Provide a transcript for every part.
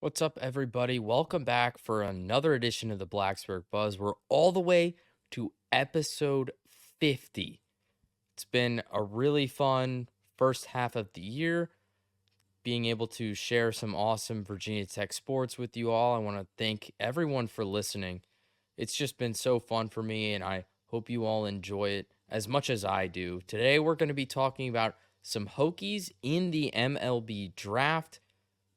What's up, everybody? Welcome back for another edition of the Blacksburg Buzz. We're all the way to episode 50. It's been a really fun first half of the year, being able to share some awesome Virginia Tech sports with you all. I want to thank everyone for listening. It's just been so fun for me, and I hope you all enjoy it as much as I do. Today, we're going to be talking about some Hokies in the MLB Draft.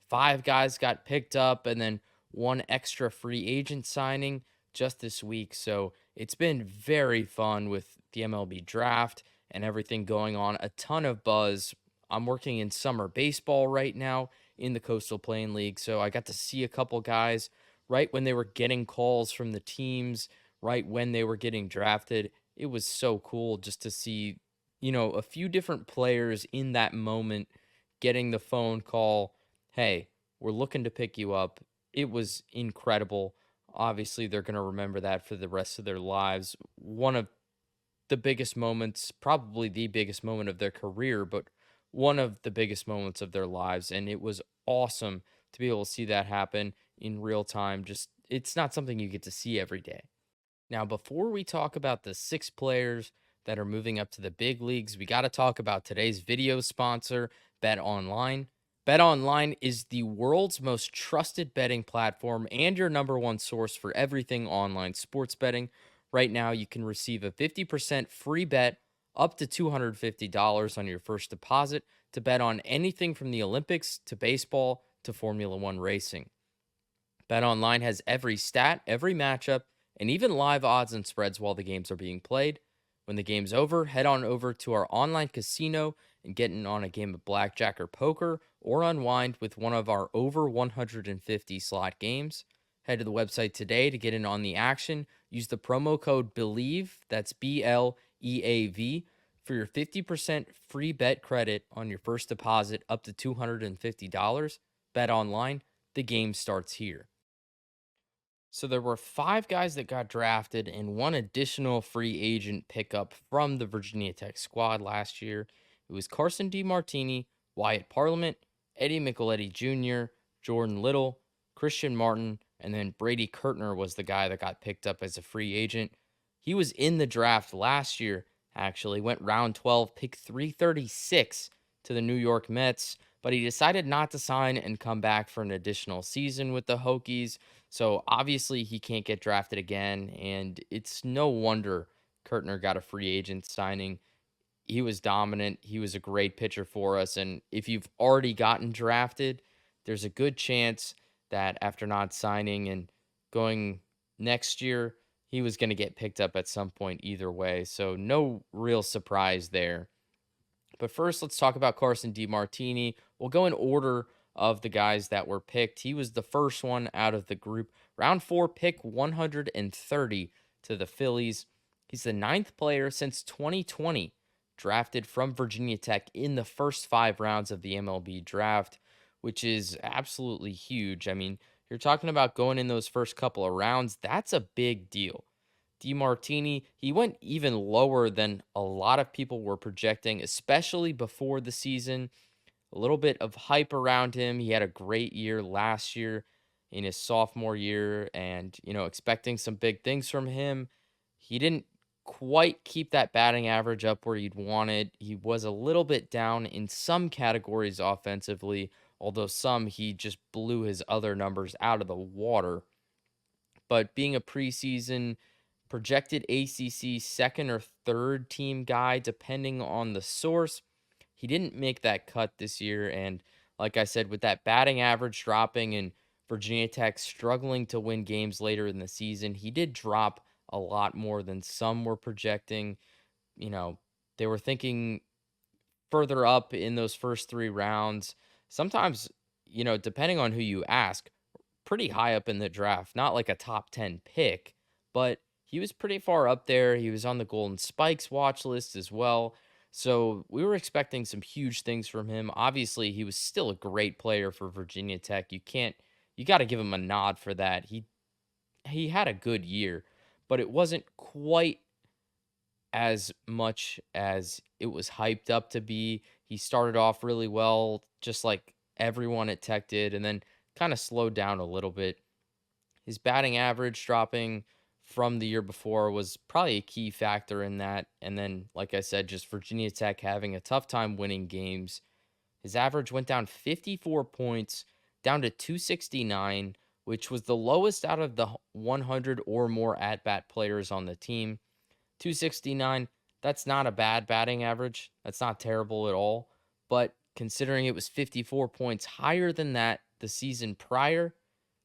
Five guys got picked up, and then one extra free agent signing just this week. So it's been very fun with the MLB draft and everything going on. A ton of buzz. I'm working in summer baseball right now in the Coastal Plain League. So I got to see a couple guys right when they were getting calls from the teams, right when they were getting drafted. It was so cool just to see, a few different players in that moment getting the phone call. Hey, we're looking to pick you up. It was incredible. Obviously, they're going to remember that for the rest of their lives. One of the biggest moments, probably the biggest moment of their career, but one of the biggest moments of their lives. And it was awesome to be able to see that happen in real time. Just, it's not something you get to see every day. Now, before we talk about the six players that are moving up to the big leagues, we got to talk about today's video sponsor, Bet Online. Bet Online is the world's most trusted betting platform and your number one source for everything online sports betting. Right now, you can receive a 50% free bet up to $250 on your first deposit to bet on anything from the Olympics to baseball to Formula One racing. BetOnline has every stat, every matchup, and even live odds and spreads while the games are being played. When the game's over, head on over to our online casino and get in on a game of blackjack or poker or unwind with one of our over 150 slot games. Head to the website today to get in on the action. Use the promo code BELIEVE, that's BLEAV, for your 50% free bet credit on your first deposit up to $250. Bet online, the game starts here. So there were five guys that got drafted and one additional free agent pickup from the Virginia Tech squad last year. It was Carson DeMartini, Wyatt Parliament, Eddie Micheletti Jr., Jordan Little, Christian Martin, and then Brady Kurtner was the guy that got picked up as a free agent. He was in the draft last year, actually, went round 12, pick 336 to the New York Mets, but he decided not to sign and come back for an additional season with the Hokies. So obviously he can't get drafted again, and it's no wonder Kurtner got a free agent signing. He was dominant. He was a great pitcher for us, and if you've already gotten drafted, there's a good chance that after not signing and going next year, he was going to get picked up at some point either way. So no real surprise there. But first, let's talk about Carson DeMartini. We'll go in order of the guys that were picked. He was the first one out of the group. Round four, pick 130 to the Phillies. He's the ninth player since 2020 drafted from Virginia Tech in the first five rounds of the MLB draft, which is absolutely huge. I mean, you're talking about going in those first couple of rounds. That's a big deal. DeMartini, he went even lower than a lot of people were projecting, especially before the season. A little bit of hype around him. He had a great year last year in his sophomore year, and, expecting some big things from him. He didn't quite keep that batting average up where you'd want it. He was a little bit down in some categories offensively, although some he just blew his other numbers out of the water. But being a preseason projected ACC second or third team guy, depending on the source, he didn't make that cut this year. And like I said, with that batting average dropping and Virginia Tech struggling to win games later in the season, he did drop a lot more than some were projecting. You know, they were thinking further up in those first three rounds. Sometimes, depending on who you ask, pretty high up in the draft, not like a top 10 pick, but he was pretty far up there. He was on the Golden Spikes watch list as well. So we were expecting some huge things from him. Obviously, he was still a great player for Virginia Tech. You got to give him a nod for that. He had a good year, but it wasn't quite as much as it was hyped up to be. He started off really well, just like everyone at Tech did, and then kind of slowed down a little bit. His batting average dropping from the year before was probably a key factor in that. And then, like I said, just Virginia Tech having a tough time winning games. His average went down 54 points, down to 269, which was the lowest out of the 100 or more at bat players on the team. 269, that's not a bad batting average. That's not terrible at all. But considering it was 54 points higher than that the season prior,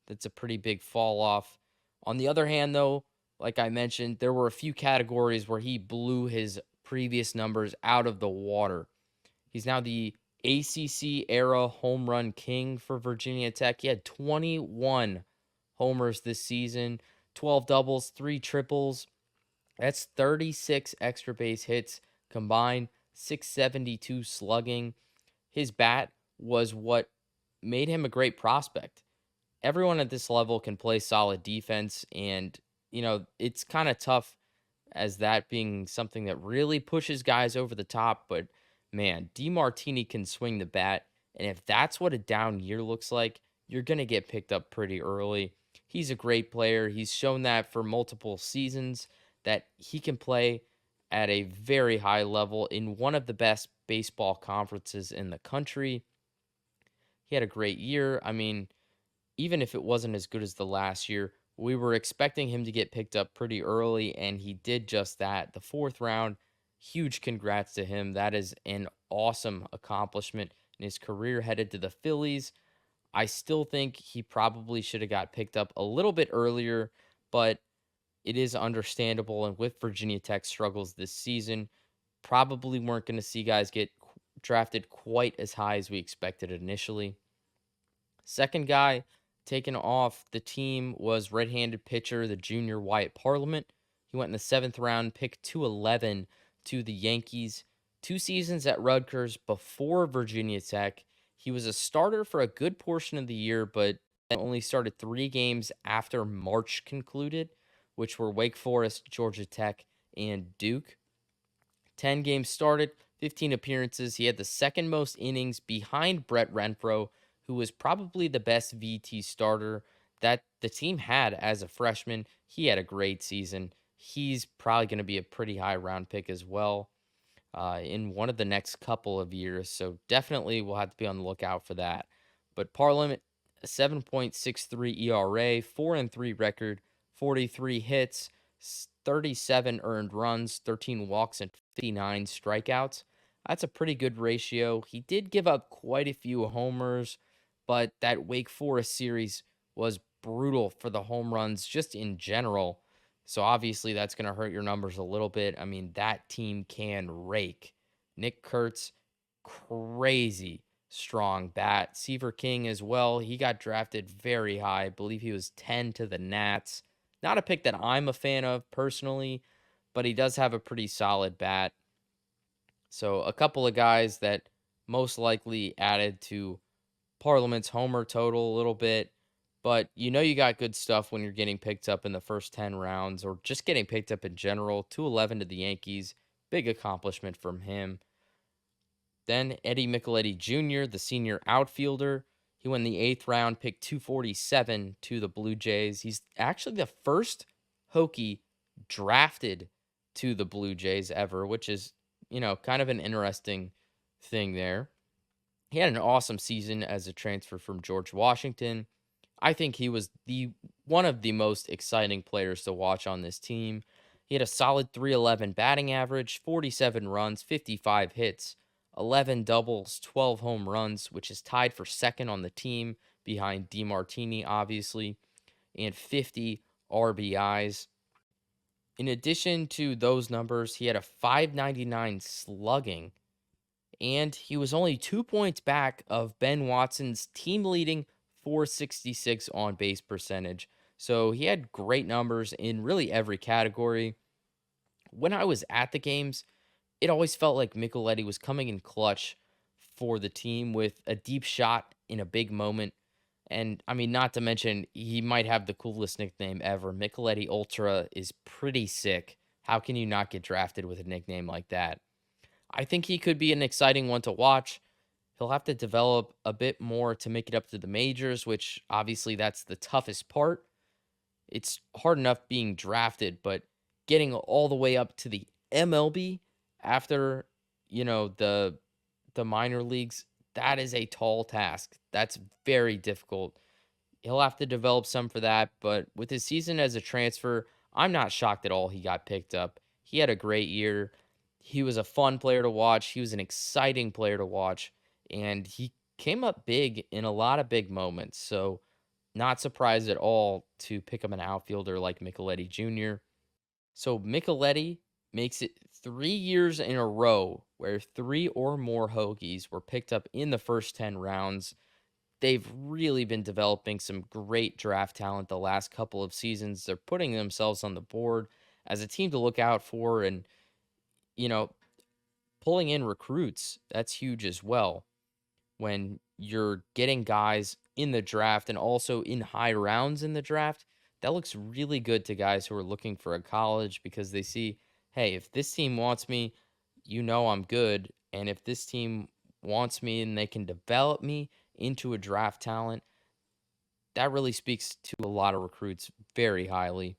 that's a pretty big fall off. On the other hand, though, like I mentioned, there were a few categories where he blew his previous numbers out of the water. He's now the ACC era home run king for Virginia Tech. He had 21 homers this season, 12 doubles, 3 triples. That's 36 extra base hits combined, 672 slugging. His bat was what made him a great prospect. Everyone at this level can play solid defense, and it's kind of tough as that being something that really pushes guys over the top. But man, DeMartini can swing the bat, and if that's what a down year looks like, you're going to get picked up pretty early. He's a great player. He's shown that for multiple seasons that he can play at a very high level in one of the best baseball conferences in the country. He had a great year. I mean, even if it wasn't as good as the last year, we were expecting him to get picked up pretty early, and he did just that. The fourth round, huge congrats to him. That is an awesome accomplishment in his career headed to the Phillies. I still think he probably should have got picked up a little bit earlier, but it is understandable. And with Virginia Tech struggles this season, probably weren't going to see guys get drafted quite as high as we expected initially. Second guy taken off the team was right-handed pitcher, the junior Wyatt Parliament. He went in the 7th round, pick 211 to the Yankees. 2 seasons at Rutgers before Virginia Tech. He was a starter for a good portion of the year, but only started 3 games after March concluded, which were Wake Forest, Georgia Tech, and Duke. 10 games started, 15 appearances. He had the second most innings behind Brett Renfro, who was probably the best VT starter that the team had as a freshman. He had a great season. He's probably going to be a pretty high round pick as well in one of the next couple of years. So definitely we'll have to be on the lookout for that. But Parliament, a 7.63 ERA, 4-3 record, 43 hits, 37 earned runs, 13 walks, and 59 strikeouts. That's a pretty good ratio. He did give up quite a few homers, but that Wake Forest series was brutal for the home runs just in general. So obviously that's going to hurt your numbers a little bit. I mean, that team can rake. Nick Kurtz, crazy strong bat. Seaver King as well. He got drafted very high. I believe he was 10 to the Nats. Not a pick that I'm a fan of personally, but he does have a pretty solid bat. So a couple of guys that most likely added to Parliament's homer total a little bit. But you got good stuff when you're getting picked up in the first 10 rounds or just getting picked up in general. 211 to the Yankees. Big accomplishment from him. Then Eddie Micheletti Jr., the senior outfielder. He went in the 8th round, picked 247 to the Blue Jays. He's actually the first Hokie drafted to the Blue Jays ever, which is, kind of an interesting thing there. He had an awesome season as a transfer from George Washington. I think he was the one of the most exciting players to watch on this team. He had a solid 311 batting average, 47 runs, 55 hits, 11 doubles, 12 home runs, which is tied for second on the team behind DeMartini, obviously, and 50 RBIs. In addition to those numbers, he had a 599 slugging, and he was only 2 points back of Ben Watson's team leading 466 on base percentage. So he had great numbers in really every category. When I was at the games, it always felt like Micheletti was coming in clutch for the team with a deep shot in a big moment. And I mean, not to mention, he might have the coolest nickname ever. Micheletti Ultra is pretty sick. How can you not get drafted with a nickname like that? I think he could be an exciting one to watch. He'll have to develop a bit more to make it up to the majors, which obviously that's the toughest part. It's hard enough being drafted, but getting all the way up to the MLB after, the minor leagues, that is a tall task. That's very difficult. He'll have to develop some for that, but with his season as a transfer, I'm not shocked at all he got picked up. He had a great year. He was a fun player to watch. He was an exciting player to watch, and he came up big in a lot of big moments. So, not surprised at all to pick up an outfielder like Micheletti Jr. So, Micheletti makes it 3 years in a row where three or more Hokies were picked up in the first 10 rounds. They've really been developing some great draft talent the last couple of seasons. They're putting themselves on the board as a team to look out for, and, you know, pulling in recruits. That's huge as well when you're getting guys in the draft and also in high rounds in the draft. That looks really good to guys who are looking for a college because they see, hey, if this team wants me, I'm good. And if this team wants me and they can develop me into a draft talent, that really speaks to a lot of recruits very highly.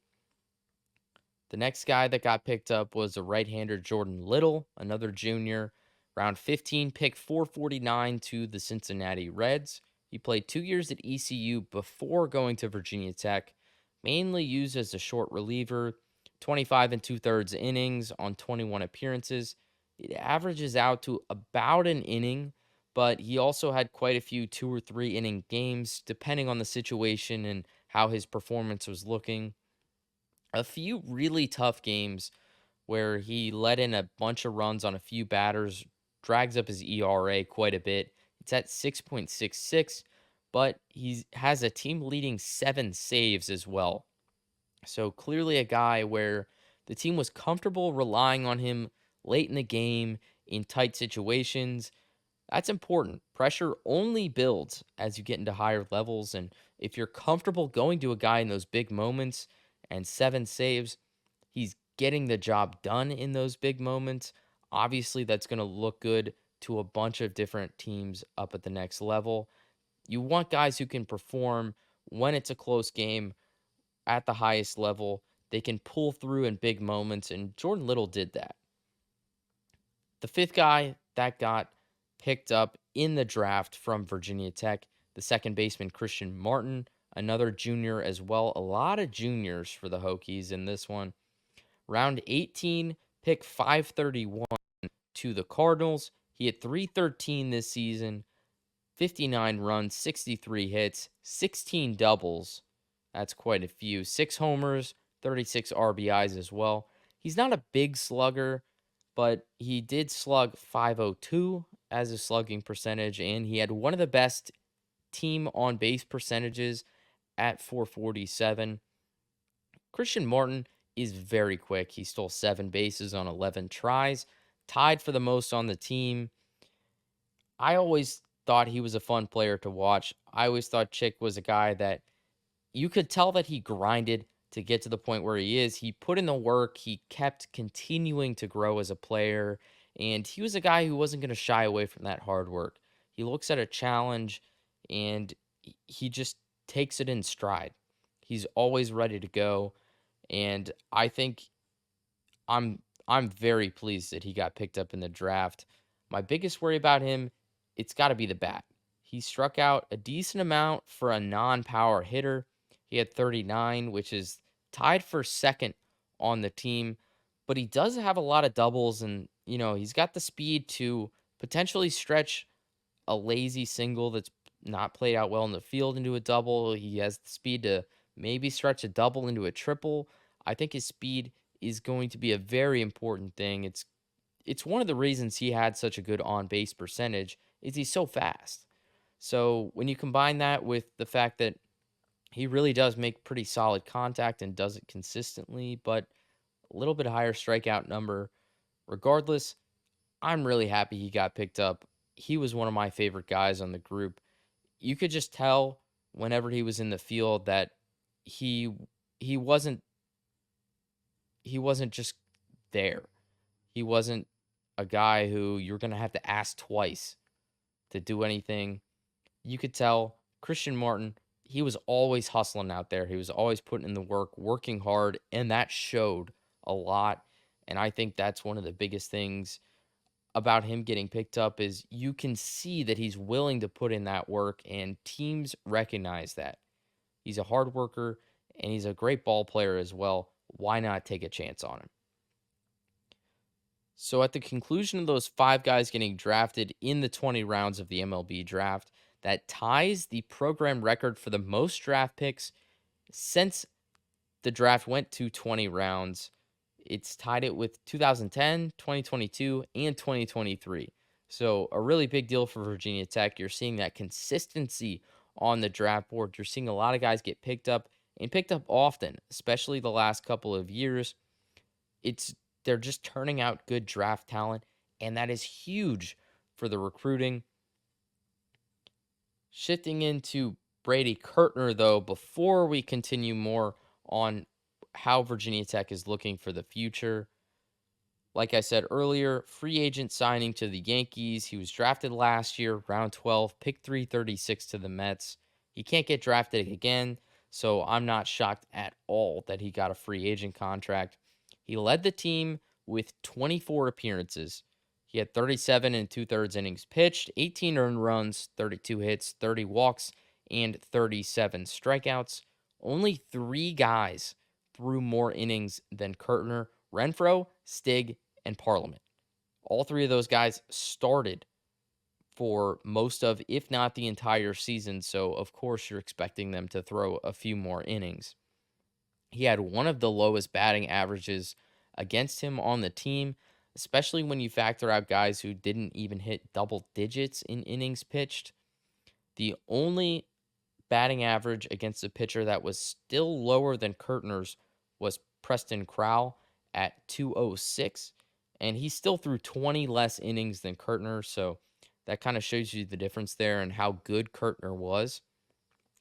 The next guy that got picked up was a right-hander, Jordan Little, another junior. Round 15, pick 449 to the Cincinnati Reds. He played 2 years at ECU before going to Virginia Tech, mainly used as a short reliever, 25 and two-thirds innings on 21 appearances. It averages out to about an inning, but he also had quite a few 2 or 3 inning games, depending on the situation and how his performance was looking. A few really tough games where he let in a bunch of runs on a few batters, drags up his ERA quite a bit. It's at 6.66, but he has a team leading 7 saves as well. So clearly a guy where the team was comfortable relying on him late in the game in tight situations. That's important. Pressure only builds as you get into higher levels. And if you're comfortable going to a guy in those big moments and 7 saves, he's getting the job done in those big moments. Obviously, that's going to look good to a bunch of different teams up at the next level. You want guys who can perform when it's a close game at the highest level. They can pull through in big moments, and Jordan Little did that. The fifth guy that got picked up in the draft from Virginia Tech, the second baseman Christian Martin, another junior as well. A lot of juniors for the Hokies in this one. Round 18, pick 531 to the Cardinals. He had 313 this season, 59 runs, 63 hits, 16 doubles. That's quite a few. 6 homers, 36 RBIs as well. He's not a big slugger, but he did slug 502 as a slugging percentage, and he had one of the best team on base percentages at 447. Christian Martin is very quick. He stole 7 bases on 11 tries, tied for the most on the team. I always thought he was a fun player to watch. I always thought Chick was a guy that you could tell that he grinded to get to the point where he is. He put in the work, he kept continuing to grow as a player, and he was a guy who wasn't going to shy away from that hard work. He looks at a challenge and he just takes it in stride. He's always ready to go, and I think I'm very pleased that he got picked up in the draft. My biggest worry about him, it's got to be the bat. He struck out a decent amount for a non-power hitter. He had 39, which is tied for second on the team, but he does have a lot of doubles, and he's got the speed to potentially stretch a lazy single that's not played out well in the field into a double. He has the speed to maybe stretch a double into a triple. I think his speed is going to be a very important thing. It's one of the reasons he had such a good on base percentage is he's so fast. So when you combine that with the fact that he really does make pretty solid contact and does it consistently, but a little bit higher strikeout number, regardless, I'm really happy he got picked up. He was one of my favorite guys on the group. You could just tell whenever he was in the field that he he wasn't he wasn't just there. He wasn't a guy who you're going to have to ask twice to do anything. You could tell Christian Martin, he was always hustling out there. He was always putting in the work, working hard, and that showed a lot. And I think that's one of the biggest things about him getting picked up is you can see that he's willing to put in that work and teams recognize that. He's a hard worker and he's a great ball player as well. Why not take a chance on him? So, at the conclusion of those five guys getting drafted in the 20 rounds of the MLB draft, that ties the program record for the most draft picks since the draft went to 20 rounds. It's tied it with 2010, 2022, and 2023. So, a really big deal for Virginia Tech. You're seeing that consistency on the draft board. You're seeing a lot of guys get picked up and picked up often, especially the last couple of years. It's they're just turning out good draft talent, and that is huge for the recruiting. Shifting into Brady Kirtner, though, before we continue more on how Virginia Tech is looking for the future. Like I said earlier, free agent signing to the Yankees. He was drafted last year, round 12, pick 336 to the Mets. He can't get drafted again, so I'm not shocked at all that he got a free agent contract. He led the team with 24 appearances. He had 37 and two-thirds innings pitched, 18 earned runs, 32 hits, 30 walks, and 37 strikeouts. Only three guys threw more innings than Kirtner: Renfro, Stig, and Parliament. All three of those guys started for most of, if not the entire season. So, of course, you're expecting them to throw a few more innings. He had one of the lowest batting averages against him on the team, especially when you factor out guys who didn't even hit double digits in innings pitched. The only batting average against a pitcher that was still lower than Kirtner's was Preston Crowell at 206, and he still threw 20 less innings than Kirtner, so that kind of shows you the difference there and how good Kirtner was.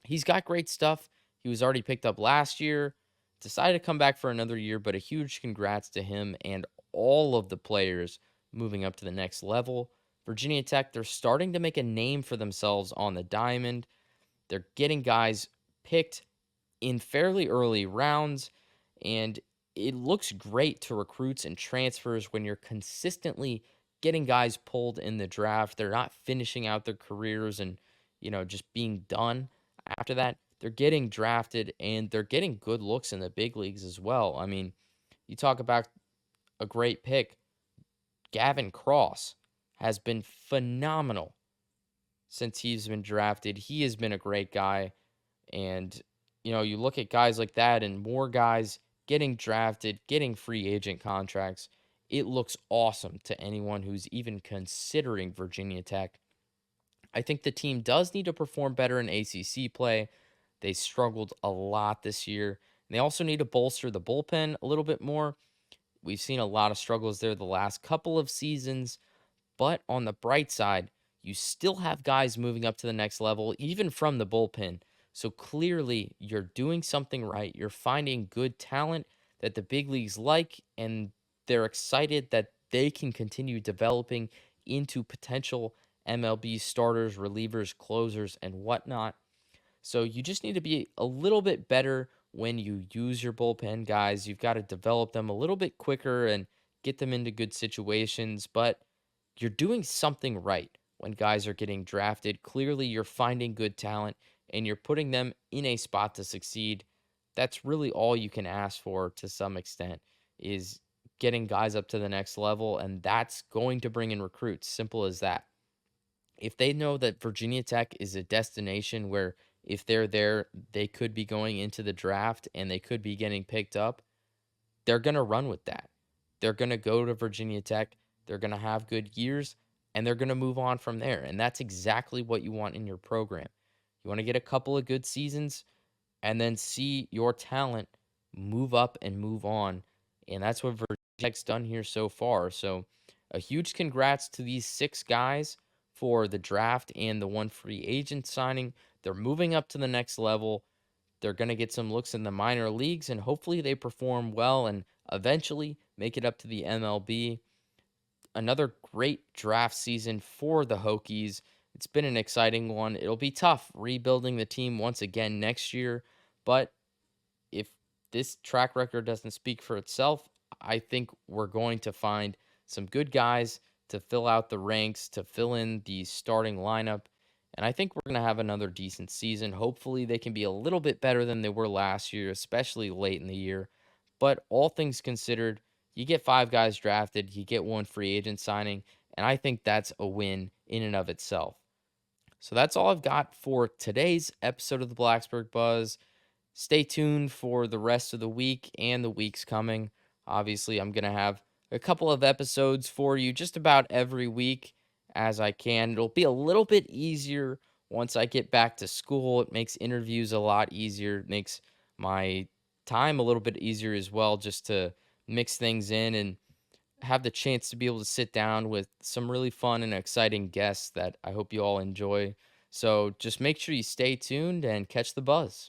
He's got great stuff. He was already picked up last year, decided to come back for another year, but a huge congrats to him and all of the players moving up to the next level. Virginia Tech, they're starting to make a name for themselves on the diamond. They're getting guys picked in fairly early rounds, and it looks great to recruits and transfers when you're consistently getting guys pulled in the draft. They're not finishing out their careers and, just being done after that. They're getting drafted and they're getting good looks in the big leagues as well. I mean, you talk about a great pick. Gavin Cross has been phenomenal since he's been drafted. He has been a great guy. And, you look at guys like that and more guys getting drafted, getting free agent contracts. It looks awesome to anyone who's even considering Virginia Tech. I think the team does need to perform better in ACC play. They struggled a lot this year. And they also need to bolster the bullpen a little bit more. We've seen a lot of struggles there the last couple of seasons. But on the bright side, you still have guys moving up to the next level, even from the bullpen. So clearly, you're doing something right. You're finding good talent that the big leagues like, and they're excited that they can continue developing into potential MLB starters, relievers, closers, and whatnot. So you just need to be a little bit better when you use your bullpen guys. You've got to develop them a little bit quicker and get them into good situations, but you're doing something right when guys are getting drafted. Clearly, you're finding good talent and you're putting them in a spot to succeed. That's really all you can ask for to some extent is getting guys up to the next level, and that's going to bring in recruits. Simple as that. If they know that Virginia Tech is a destination where if they're there, they could be going into the draft and they could be getting picked up, they're going to run with that. They're going to go to Virginia Tech. They're going to have good years and they're going to move on from there. And that's exactly what you want in your program. You want to get a couple of good seasons and then see your talent move up and move on. And that's what Virginia Tech's done here so far. So, a huge congrats to these six guys for the draft and the one free agent signing. They're moving up to the next level. They're going to get some looks in the minor leagues, and hopefully they perform well and eventually make it up to the MLB. Another great draft season for the Hokies. It's been an exciting one. It'll be tough rebuilding the team once again next year, but if this track record doesn't speak for itself, I think we're going to find some good guys to fill out the ranks, to fill in the starting lineup. And I think we're going to have another decent season. Hopefully, they can be a little bit better than they were last year, especially late in the year. But all things considered, you get five guys drafted, you get one free agent signing, and I think that's a win in and of itself. So that's all I've got for today's episode of the Blacksburg Buzz. Stay tuned for the rest of the week and the weeks coming. Obviously, I'm going to have a couple of episodes for you just about every week as I can. It'll be a little bit easier once I get back to school. It makes interviews a lot easier, it makes my time a little bit easier as well, just to mix things in and have the chance to be able to sit down with some really fun and exciting guests that I hope you all enjoy. So just make sure you stay tuned and catch the buzz.